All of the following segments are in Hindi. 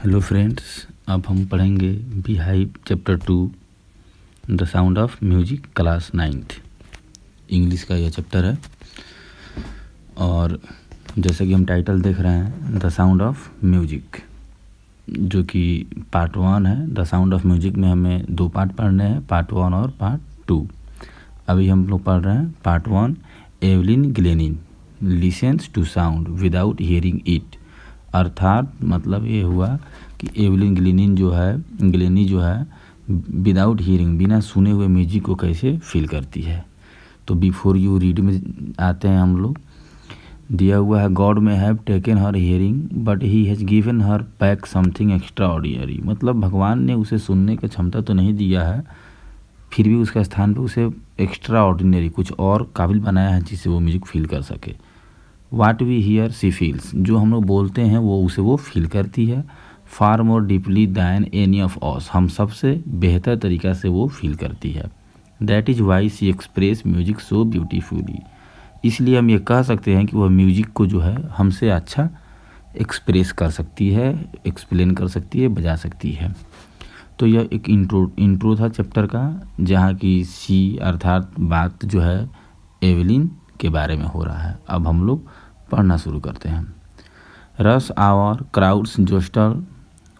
हेलो फ्रेंड्स, अब हम पढ़ेंगे bee hive chapter 2 the sound of music class 9th। English का यह चैप्टर है और जैसे कि हम टाइटल देख रहे हैं द साउंड ऑफ म्यूजिक, जो कि पार्ट 1 है। द साउंड ऑफ म्यूजिक में हमें 2 पार्ट पढ़ने हैं, पार्ट 1 और पार्ट 2। अभी हम लोग पढ़ रहे हैं part 1। Evelyn Glennie listens to sound without hearing it. अर्थात मतलब ये हुआ कि एवलिन ग्लेनी जो है विदाउट हियरिंग, बिना सुने हुए म्यूजिक को कैसे फील करती है। तो बिफोर यू रीड में आते हैं हम लोग। दिया हुआ है गॉड में have taken her hearing but he has given her back something extra ordinary. मतलब भगवान ने उसे सुनने की क्षमता तो नहीं दिया है, फिर भी उसका स्थान पे उसे एक्स्ट्रा ऑर्डिनरी कुछ और काबिल बनाया है जिससे वो म्यूजिक फील कर सके। What we hear she feels, जो हम लोग बोलते हैं वो फील करती है। Far more deeply than any of us, हम सबसे बेहतर तरीक़ा से वो फील करती है। That is why she express music so beautifully, इसलिए हम ये कह सकते हैं कि वह म्यूजिक को जो है हमसे अच्छा एक्सप्रेस कर सकती है, एक्सप्लेन कर सकती है, बजा सकती है। तो यह एक इंट्रो था चैप्टर का, जहाँ की सी अर्थात बात जो है एवलिन के बारे में हो रहा है। अब हम लोग पढ़ना शुरू करते हैं। Rush hour crowds jostle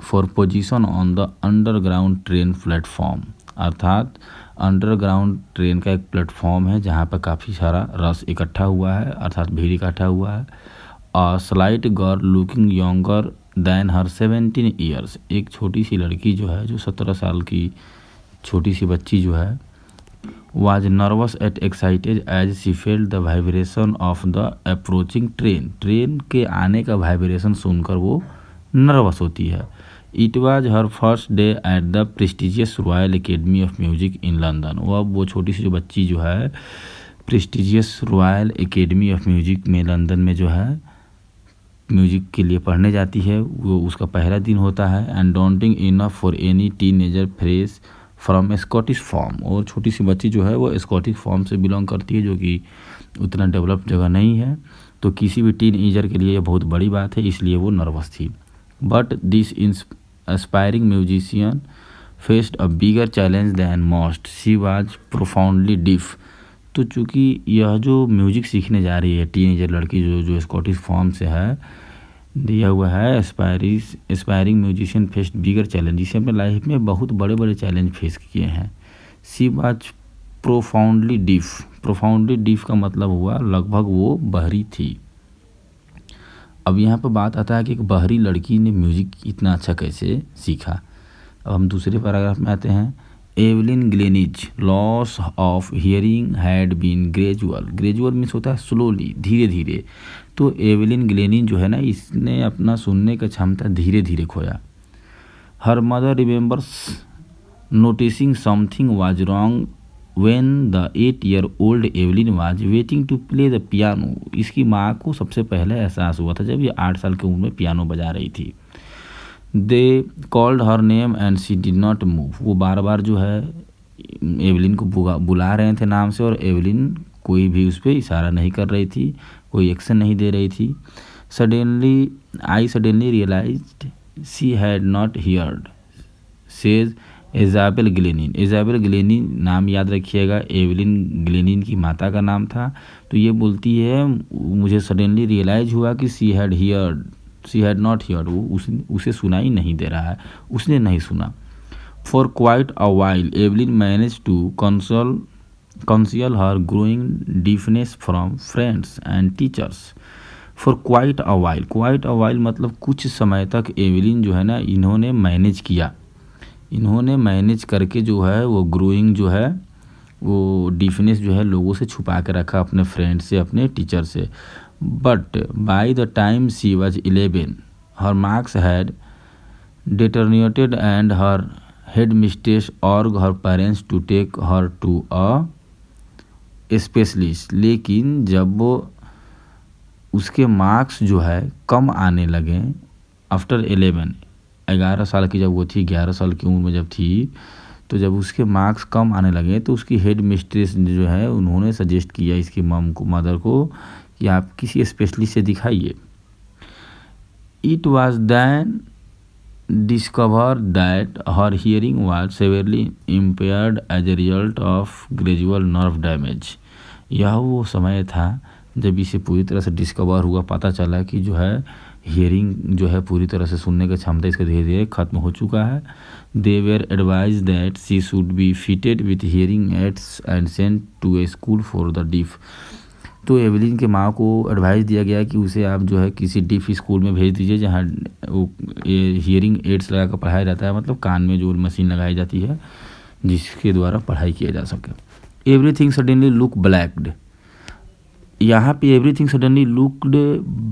for position on the underground train platform. अर्थात अंडरग्राउंड ट्रेन का एक प्लेटफॉर्म है जहाँ पर काफ़ी सारा रश इकट्ठा हुआ है, अर्थात भीड़ इकट्ठा हुआ है। A slight girl looking younger than her 17 years, एक छोटी सी लड़की जो है, जो 17 साल की छोटी सी बच्ची जो है, was nervous and excited as she felt the vibration of the approaching train। Train के आने का वाइब्रेशन सुनकर वो नर्वस होती है। It was her first day at the prestigious Royal Academy of Music in London। वो छोटी सी जो बच्ची जो है prestigious royal Academy of music में लंदन में जो है म्यूजिक के लिए पढ़ने जाती है, वो उसका पहला दिन होता है। And daunting enough for any teenager fresh from Scottish farm, और छोटी सी बच्ची जो है वो स्कॉटिश फॉर्म से बिलोंग करती है, जो कि उतना डेवलप जगह नहीं है। तो किसी भी टीनएजर के लिए ये बहुत बड़ी बात है, इसलिए वो नर्वस थी। But this aspiring musician faced a bigger challenge than most, she was profoundly deaf. तो चूँकि यह जो म्यूजिक सीखने जा रही है टीनेजर लड़की जो स्कॉटिश फॉर्म से है, दिया हुआ है एस्पायरिंग म्यूजिशियन फेस्ड बिगर चैलेंज, जिसे अपने लाइफ में बहुत बड़े बड़े चैलेंज फेस किए हैं। सी वाज प्रोफाउंडली डिफ का मतलब हुआ लगभग वो बहरी थी। अब यहाँ पर बात आता है कि एक बहरी लड़की ने म्यूजिक इतना अच्छा कैसे सीखा। अब हम दूसरे पैराग्राफ में आते हैं। Evelyn Glennie's loss of hearing had been gradual means होता है स्लोली, धीरे धीरे। तो एवलिन ग्लेनिन जो है ना, इसने अपना सुनने का क्षमता धीरे धीरे खोया। Her mother remembers noticing something was wrong when the 8-year-old Evelyn was waiting to play the piano. इसकी माँ को सबसे पहले एहसास हुआ था जब ये 8 साल की उम्र में पियानो बजा रही थी। They called her name and she did not move, वो बार बार जो है एवलिन को बुला रहे थे नाम से, और एवलिन कोई भी उस पर इशारा नहीं कर रही थी, कोई एक्शन नहीं दे रही थी। I suddenly realised she had not heard, says Isabel Glennie नाम याद रखिएगा, एवलिन ग्लेनिन की माता का नाम था। तो ये बोलती है मुझे सडनली रियलाइज हुआ कि शी हैड नॉट हियर्ड, वो उसे सुना ही नहीं दे रहा है, उसने नहीं सुना। For quite a while Evelyn manage to conceal her growing deafness from friends and teachers। for quite a while मतलब कुछ समय तक एवलिन जो है ना, इन्होंने मैनेज करके जो है वो ग्रोइंग जो है वो डिफनेस जो है लोगों से छुपा के रखा, अपने फ्रेंड से, अपने टीचर से। But by the time she was 11 her marks had deteriorated and her headmistress urged her parents to take her to a specialist. लेकिन जब वो उसके मार्क्स जो है कम आने लगे आफ्टर 11 साल की जब वो थी, 11 साल की उम्र में जब थी, तो जब उसके मार्क्स कम आने लगे तो उसकी हेड मिस्ट्रेस जो है उन्होंने सजेस्ट किया इसकी मदर को कि आप किसी स्पेशलिस्ट से दिखाइए। It was then discovered that her hearing was severely impaired as a result of gradual nerve damage। यह वो समय था जब इसे पूरी तरह से डिस्कवर हुआ, पता चला कि जो है हियरिंग जो है पूरी तरह से सुनने की क्षमता इसका धीरे धीरे खत्म हो चुका है। They were advised that she should be fitted with hearing aids and sent to a school for the deaf. तो एवलिन के माँ को एडवाइस दिया गया कि उसे आप जो है किसी डीफ स्कूल में भेज दीजिए जहाँ वो हियरिंग एड्स लगा कर पढ़ाया जाता है, मतलब कान में जो मशीन लगाई जाती है जिसके द्वारा पढ़ाई किया जा सके। Everything suddenly look blacked. यहाँ पे एवरीथिंग सडनली लुक्ड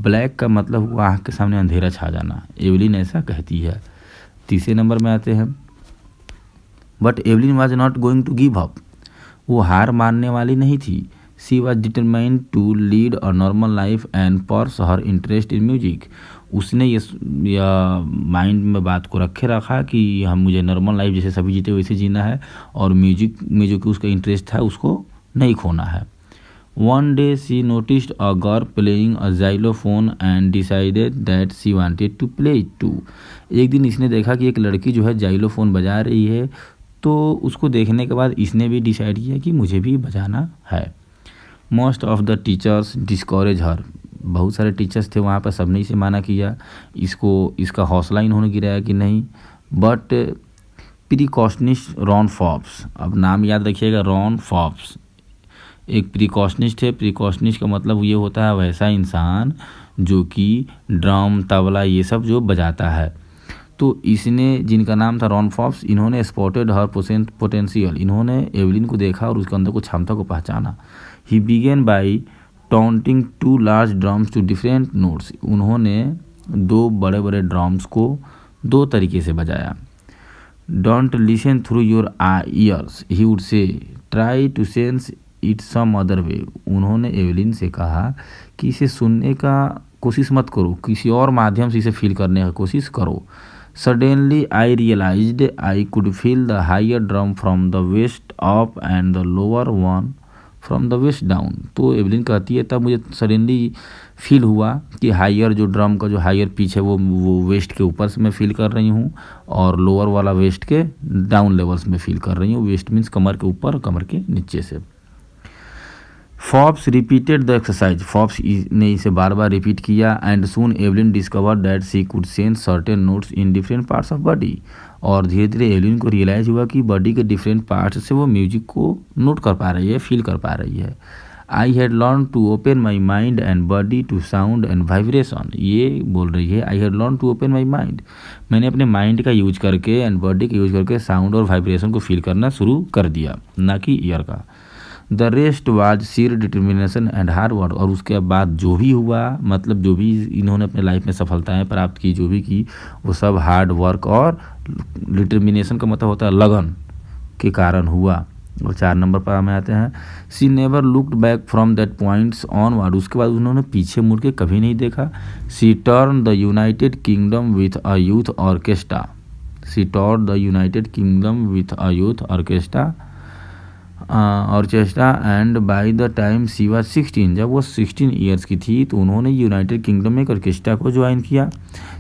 ब्लैक का मतलब हुआ आँख के सामने अंधेरा छा जाना। एवलिन ऐसा कहती है। तीसरे नंबर में आते हैं, but Evelyn was not going to give up. वो हार मानने वाली नहीं थी। She was determined to lead a normal life and pursue her interest in music. उसने ये माइंड में बात को रखा कि हम मुझे नॉर्मल लाइफ जैसे सभी जीते वैसे जीना है और म्यूजिक में जो कि उसका इंटरेस्ट था उसको नहीं खोना है। One day she noticed a girl playing a xylophone and decided that she wanted to play it too. एक दिन इसने देखा कि एक लड़की जो है जाइलोफोन बजा रही है, तो उसको देखने के बाद इसने भी डिसाइड किया कि मुझे भी बजाना है। Most of the teachers discourage हर। बहुत सारे टीचर्स थे वहाँ पर, सबने इसे माना किया, इसका हौसला इन्होंने गिराया कि नहीं। बट प्रिकॉशनिस्ट रॉन फॉब्स, अब नाम याद रखिएगा, रॉन फॉब्स एक प्रिकॉशनिस्ट है। प्रिकॉशनिस्ट का मतलब ये होता है वैसा इंसान जो कि ड्रम तबला ये सब जो बजाता है। तो इसने, जिनका नाम था रॉन फॉब्स, इन्होंने स्पॉटेड हर पोटेंशियल। इन्होंने एवलिन को देखा और उसके अंदर को क्षमता को पहचाना। He began by tuning 2 large drums to different notes. उन्होंने 2 बड़े बड़े ड्रम्स को 2 तरीके से बजाया। Don't listen through your ears he would say, try to sense it some other way. उन्होंने एवलिन से कहा कि इसे सुनने का कोशिश मत करो, किसी और माध्यम से इसे फील करने का कोशिश करो। Suddenly I realised I could feel the higher drum from the waist up and the lower one from the waist down. तो एवलिन कहती है तब मुझे सडनली फील हुआ कि हायर जो ड्रम का जो हायर पिच है वो वेस्ट के ऊपर से मैं फील कर रही हूँ और लोअर वाला वेस्ट के डाउन लेवल्स में फील कर रही हूँ। वेस्ट मीन्स कमर के ऊपर, कमर के नीचे से। Forbes repeated the exercise. Forbes ने इसे बार बार रिपीट किया। And soon Evelyn discover that she could sense certain notes in different parts of body. और धीरे धीरे एवलिन को रियलाइज़ हुआ कि बॉडी के डिफरेंट पार्ट्स से वो म्यूजिक को नोट कर पा रही है, फील कर पा रही है। I had learn to open my mind and body to sound and vibration. ये बोल रही है I had learn to open my mind. मैंने अपने माइंड का यूज करके एंड बॉडी का यूज करके साउंड और वाइब्रेशन को फील करना शुरू कर दिया, ना कि ईयर का। The rest was sheer determination and hard work. और उसके बाद जो भी हुआ, मतलब जो भी इन्होंने अपने लाइफ में सफलताएं प्राप्त की, जो भी की, वो सब हार्ड वर्क और डिटर्मिनेशन का मतलब होता है लगन के कारण हुआ। और 4 नंबर पर हमें आते हैं, she never looked back from that points onward. उसके बाद उन्होंने पीछे मुड़ के कभी नहीं देखा। She toured the United Kingdom with a youth orchestra. She toured the United Kingdom with a youth orchestra and by the time she was 16। जब वो 16 ईयर्स की थी तो उन्होंने यूनाइटेड किंगडम में एक ऑर्केस्ट्रा को ज्वाइन किया।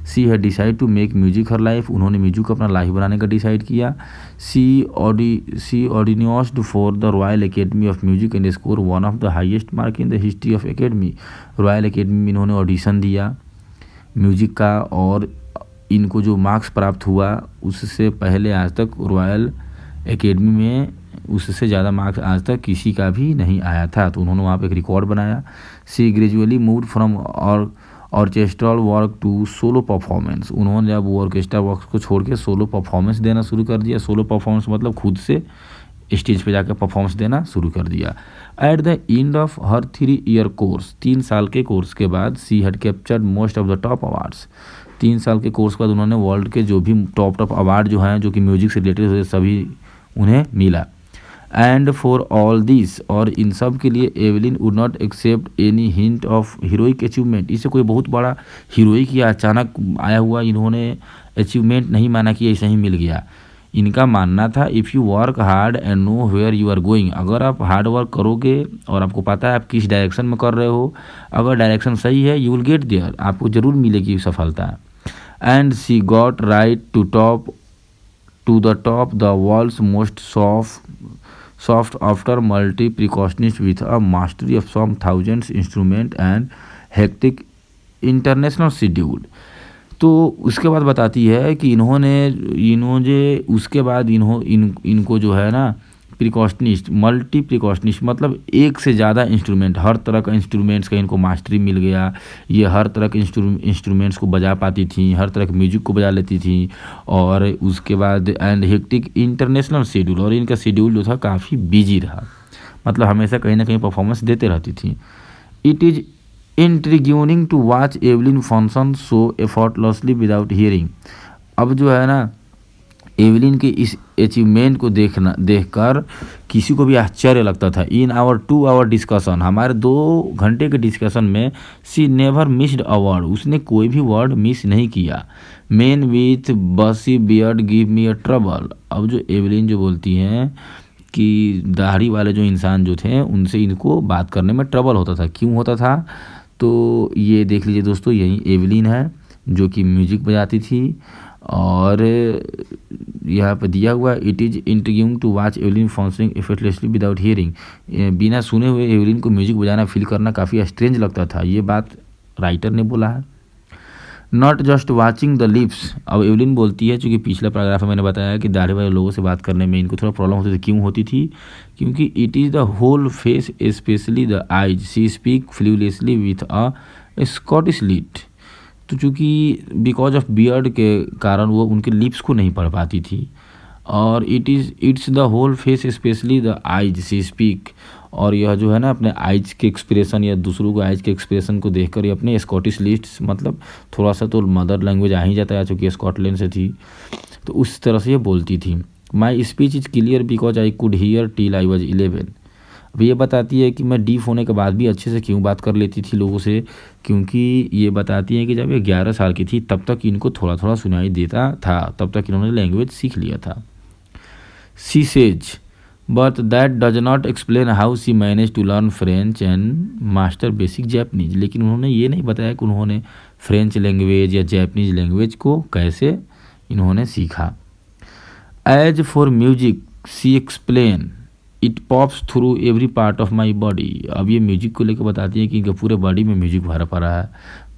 She had decided to make music her life. उन्होंने म्यूजिक को अपना लाइफ बनाने का डिसाइड किया। She auditioned for the Royal Academy of Music and scored one of the highest mark in the history of academy. Royal Academy में इन्होंने ऑडिशन दिया म्यूजिक का और इनको जो मार्क्स प्राप्त हुआ उससे पहले आज तक रॉयल एकेडमी में उससे ज़्यादा मार्क्स आज तक किसी का भी नहीं आया था। तो उन्होंने वहाँ पे एक रिकॉर्ड बनाया। She gradually moved from orchestral work to solo performance. उन्होंने जब वो ऑर्केस्ट्रा वर्क को छोड़ के सोलो परफॉर्मेंस देना शुरू कर दिया। सोलो परफॉर्मेंस मतलब खुद से स्टेज पे जाकर परफॉर्मेंस देना शुरू कर दिया। At the end of her 3 year course, 3 साल के कोर्स के बाद, she had captured most of the top awards. 3 साल के कोर्स के बाद उन्होंने वर्ल्ड के जो भी टॉप अवार्ड जो हैं, जो कि म्यूजिक से रिलेटेड होते, सभी उन्हें मिला। एंड फॉर ऑल दिस, और इन सब के लिए Evelyn would not accept any hint of heroic achievement. इसे कोई बहुत बड़ा हीरोइक या अचानक आया हुआ इन्होंने अचीवमेंट नहीं माना कि ऐसा ही मिल गया। इनका मानना था if you work hard and know where you are going. अगर आप हार्ड वर्क करोगे और आपको पता है आप किस डायरेक्शन में कर रहे हो, अगर डायरेक्शन सही है, यू विल गेट देयर, आपको ज़रूर मिलेगी सफलता। And she got right to the top the world's most soft after multi precautionist with a mastery of some thousands instrument and hectic international schedule। तो उसके बाद बताती है कि इन्होंने उसके बाद इनको जो है ना प्रिकॉशनिस्ट मल्टी प्रिकॉशनिस्ट मतलब एक से ज़्यादा इंस्ट्रूमेंट, हर तरह का इंस्ट्रूमेंट्स का इनको मास्टरी मिल गया। ये हर तरह के इंस्ट्रूमेंट्स को बजा पाती थी, हर तरह के म्यूजिक को बजा लेती थी। और उसके बाद एंड हेक्टिक इंटरनेशनल शेड्यूल, और इनका शेड्यूल जो था काफ़ी बिजी रहा, मतलब हमेशा कहीं ना कहीं परफॉर्मेंस देते रहती थी। It is intriguing to watch Evelyn function so effortlessly without hearing. अब जो है ना एवलिन के इस अचीवमेंट को देखकर किसी को भी आश्चर्य लगता था। इन आवर 2 आवर डिस्कशन, हमारे 2 घंटे के डिस्कशन में सी नेवर मिस्ड अ वर्ड, उसने कोई भी वर्ड मिस नहीं किया। मैन विथ बसी beard give me a trouble. अब जो एवलिन जो बोलती हैं कि दाढ़ी वाले जो इंसान जो थे उनसे इनको बात करने में ट्रबल होता था। क्यों होता था? तो ये देख लीजिए दोस्तों, यही एवलिन है जो कि म्यूजिक बजाती थी। और यहाँ पर दिया हुआ it is intriguing to watch Evelyn functioning effortlessly without hearing. बिना सुने हुए एवलिन को म्यूजिक बजाना फील करना काफ़ी स्ट्रेंज लगता था। ये बात राइटर ने बोला है। Not just watching the lips. अब एवलिन बोलती है, चूँकि पिछला पैराग्राफ में मैंने बताया कि दाढ़ी वाले लोगों से बात करने में इनको थोड़ा प्रॉब्लम होती थी। क्यों होती थी? क्योंकि it is the whole face specially the eyes, she speak flawlessly with a Scottish lilt. तो चूँकि बिकॉज ऑफ बियर्ड के कारण वो उनके लिप्स को नहीं पढ़ पाती थी। और it's the whole face specially the eyes she speak. और यह जो है ना अपने आइज के एक्सप्रेशन या दूसरों के आइज के एक्सप्रेशन को देखकर ये अपने स्कॉटिश लिस्ट, मतलब थोड़ा सा तो मदर लैंग्वेज आ ही जाता है चूँकि स्कॉटलैंड से थी, तो उस तरह से ये बोलती थी। My speech is clear because I could hear till I was 11। अब ये बताती है कि मैं डीफ होने के बाद भी अच्छे से क्यों बात कर लेती थी लोगों से, क्योंकि ये बताती हैं कि जब ये 11 साल की थी तब तक इनको थोड़ा थोड़ा सुनाई देता था, तब तक इन्होंने लैंग्वेज सीख लिया था। She says but that does not explain how she manage to learn French and master basic Japanese. लेकिन उन्होंने ये नहीं बताया कि उन्होंने फ्रेंच लैंग्वेज या जैपनीज लैंग्वेज को कैसे इन्होंने सीखा। As for music she explain it pops through every part of my body. अब ये म्यूजिक को लेकर बताती है कि इनके पूरे बॉडी में म्यूजिक भरा पड़ा है।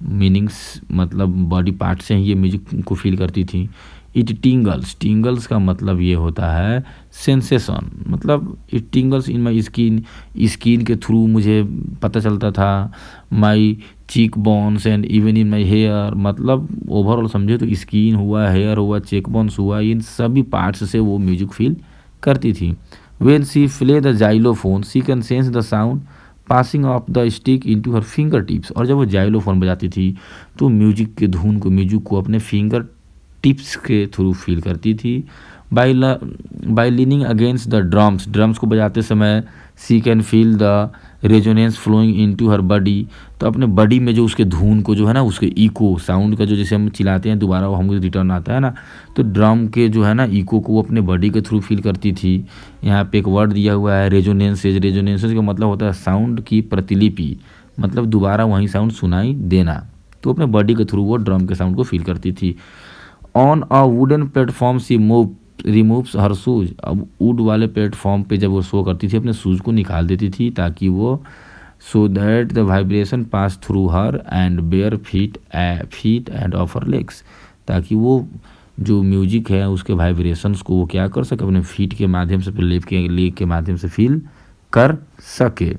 मीनिंग्स मतलब बॉडी पार्ट से ही ये म्यूजिक को फील करती थी। इट टिंगल्स का मतलब ये होता है सेंसेशन, मतलब it tingles in my skin के थ्रू मुझे पता चलता था। My cheek bones and even in my hair, मतलब ओवरऑल समझे तो स्किन हुआ, हेयर हुआ, चेक बोन्स हुआ, इन सभी पार्ट्स से वो म्यूजिक फील करती थी। When she play the xylophone, she can sense the sound passing off the stick into her fingertips। और जब वो जाइलोफोन बजाती थी तो म्यूजिक के धुन को, म्यूजिक को अपने फिंगर टिप्स के थ्रू फील करती थी। By leaning against the drums को बजाते समय she can feel the resonance flowing into her body. तो अपने बॉडी में जो उसके धुन को जो है ना, उसके इको साउंड का जो जैसे हम चिल्लाते हैं दोबारा वो हमको रिटर्न आता है ना, तो ड्रम के जो है ना इको को वो अपने बॉडी के थ्रू फील करती थी। यहाँ पे एक वर्ड दिया हुआ है रेजोनेंसेज का मतलब होता है साउंड की प्रतिलिपि, मतलब दोबारा वही साउंड सुनाई देना। तो अपने बॉडी के थ्रू वो ड्रम के साउंड को फील करती थी। On a wooden platform she removes her shoes. अब वुड वाले प्लेटफॉर्म पे जब वो शो करती थी अपने शूज़ को निकाल देती थी ताकि वो so that the vibration pass through her and bare feet end of her legs, ताकि वो जो म्यूजिक है उसके वाइब्रेशंस को वो क्या कर सके, अपने फीट के माध्यम से, लेग के माध्यम से फील कर सके।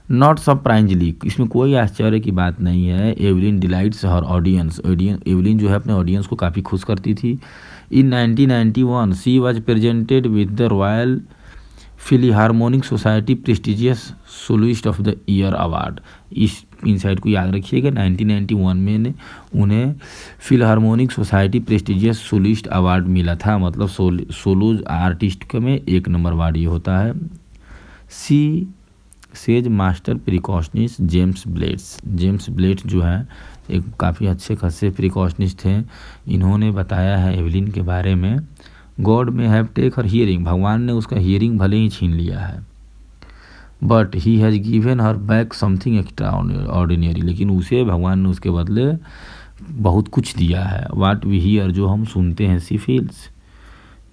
नॉट सरप्राइजिंगली, इसमें कोई आश्चर्य की बात नहीं है। Evelyn delights her audience, Evelyn जो है अपने ऑडियंस को काफ़ी खुश करती थी। In 1991 she was presented with the Royal Philharmonic Society prestigious soloist of the year award. इस इनसाइट को याद रखिएगा, 1991 में उन्हें Philharmonic Society prestigious soloist award मिला था, मतलब सोलो आर्टिस्ट में 1 नंबर अवार्ड ये होता है। She says master percussionist James Blades जो है एक काफ़ी अच्छे खासे प्रिकॉशनिस्ट थे। इन्होंने बताया है एवलिन के बारे में, गॉड में हैव टेक हर हियरिंग, भगवान ने उसका हियरिंग भले ही छीन लिया है, but he has given her back something extra ordinary, लेकिन उसे भगवान ने उसके बदले बहुत कुछ दिया है। वाट वी हियर, जो हम सुनते हैं, सी फील्स,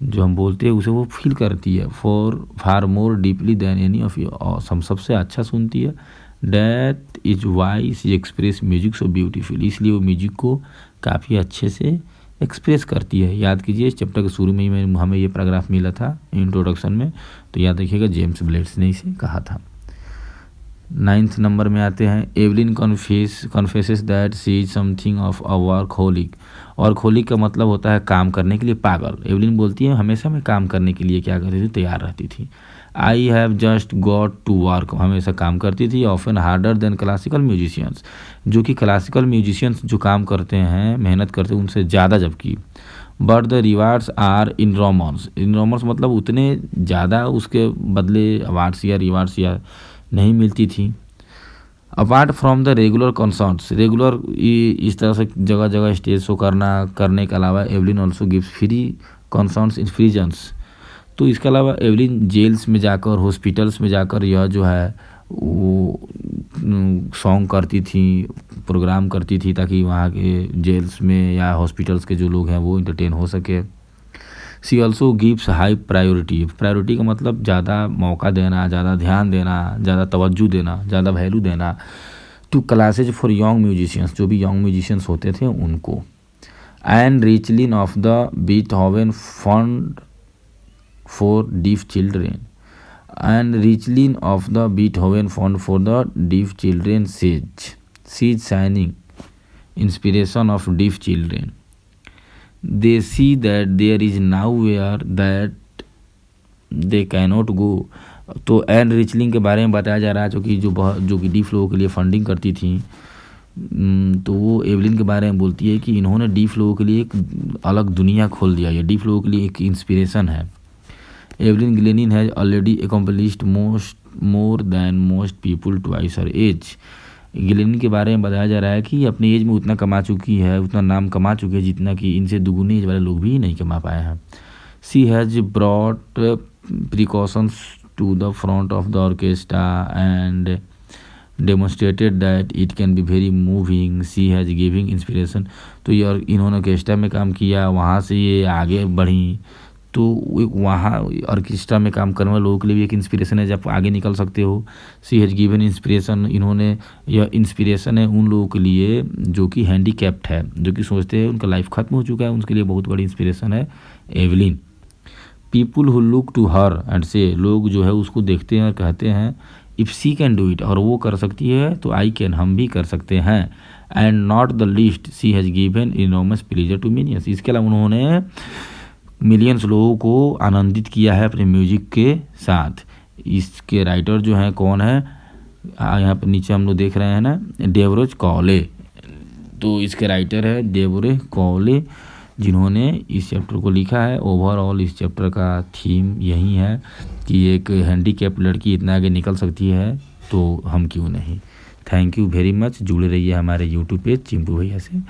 जो हम बोलते हैं उसे वो फील करती है। For far more deeply than any of you, हम सबसे अच्छा सुनती है। That is why she express music so beautiful, इसलिए वो म्यूजिक को काफ़ी अच्छे से एक्सप्रेस करती है। याद कीजिए इस चैप्टर के शुरू में ही हमें ये पैराग्राफ मिला था इंट्रोडक्शन में, तो याद रखिएगा जेम्स ब्लेड्स ने इसे कहा था। 9th नंबर में आते हैं। Evelyn confesses that she is something of a workaholic. Workaholic का मतलब होता है काम करने के लिए पागल। एवलिन बोलती है हमेशा मैं काम करने के लिए क्या करती थी, तैयार रहती थी। I have just got to work, हमेशा काम करती थी। Often harder than classical musicians, जो कि क्लासिकल म्यूजिशियंस जो काम करते हैं, मेहनत करते हैं, उनसे ज़्यादा जबकि। बट द रिवार्ड्स आर इनरोमन्स, इनरोमन्स मतलब उतने ज़्यादा उसके बदले अवार्ड्स या रिवार्ड्स या नहीं मिलती थी। Apart from the regular concerts, regular इस तरह से जगह जगह स्टेज शो करने के अलावा Evelyn also gives free concerts in prisons. तो इसके अलावा एवलिन जेल्स में जाकर, हॉस्पिटल्स में जाकर यह जो है वो सॉन्ग करती थी, प्रोग्राम करती थी, ताकि वहाँ के जेल्स में या हॉस्पिटल्स के जो लोग हैं वो इंटरटेन हो सके। She also gives high priority, priority का मतलब ज़्यादा मौका देना, ज़्यादा ध्यान देना, ज़्यादा तवज्जो देना, ज़्यादा वैल्यू देना to classes for young musicians, जो भी यंग म्यूजिशियंस होते थे उनको। एंड रिचलिन of the Beethoven fund for deaf children, and रिचलिन of the Beethoven fund for the deaf children sees shining inspiration of deaf children. They see that there is nowhere that they cannot go। तो एन रिचलिंग के बारे में बताया जा रहा है, जो कि डीफ लोगों के लिए फंडिंग करती थी। तो वो एवलिन के बारे में बोलती है कि इन्होंने डीफ लोगों के लिए एक अलग दुनिया खोल दिया, ये डीफ लोगों के लिए एक इंस्पिरेशन है। Evelyn Glennie has already accomplished more than most people twice her age. Glennie के बारे में बताया जा रहा है कि अपनी एज में उतना कमा चुकी है, उतना नाम कमा चुकी है जितना कि इनसे दुगुनी एज वाले लोग भी नहीं कमा पाए हैं। She has brought percussions to the front of the orchestra and demonstrated that it can be very moving. She has giving inspiration, तो ये इन्होंने ऑर्केस्ट्रा में काम किया, वहाँ से ये आगे बढ़ी, तो वहाँ ऑर्केस्ट्रा में काम करने वाले लोगों के लिए भी एक इंस्पिरेशन है, जब आगे निकल सकते हो। सी हैज़ गिवन इंस्पिरेशन, इन्होंने यह इंस्पिरेशन है उन लोगों के लिए जो कि हैंडीकैप्ड है, जो कि सोचते हैं उनका लाइफ खत्म हो चुका है, उनके लिए बहुत बड़ी इंस्पिरेशन है Evelyn. People who look to her and say, लोग जो है उसको देखते हैं और कहते हैं if she can do it, और वो कर सकती है तो आई कैन, हम भी कर सकते हैं। And not the least she has given enormous pleasure to millions, इसके अलावा उन्होंने मिलियंस लोगों को आनंदित किया है अपने म्यूजिक के साथ। इसके राइटर जो हैं कौन है, यहाँ पर नीचे हम लोग देख रहे हैं ना, डेवरोज कॉले। तो इसके राइटर है डेवरे कॉले, जिन्होंने इस चैप्टर को लिखा है। ओवरऑल इस चैप्टर का थीम यही है कि एक हैंडीकैप लड़की इतना आगे निकल सकती है तो हम क्यों नहीं। थैंक यू वेरी मच, जुड़े रहिए हमारे यूट्यूब पेज चिंपू भैया से।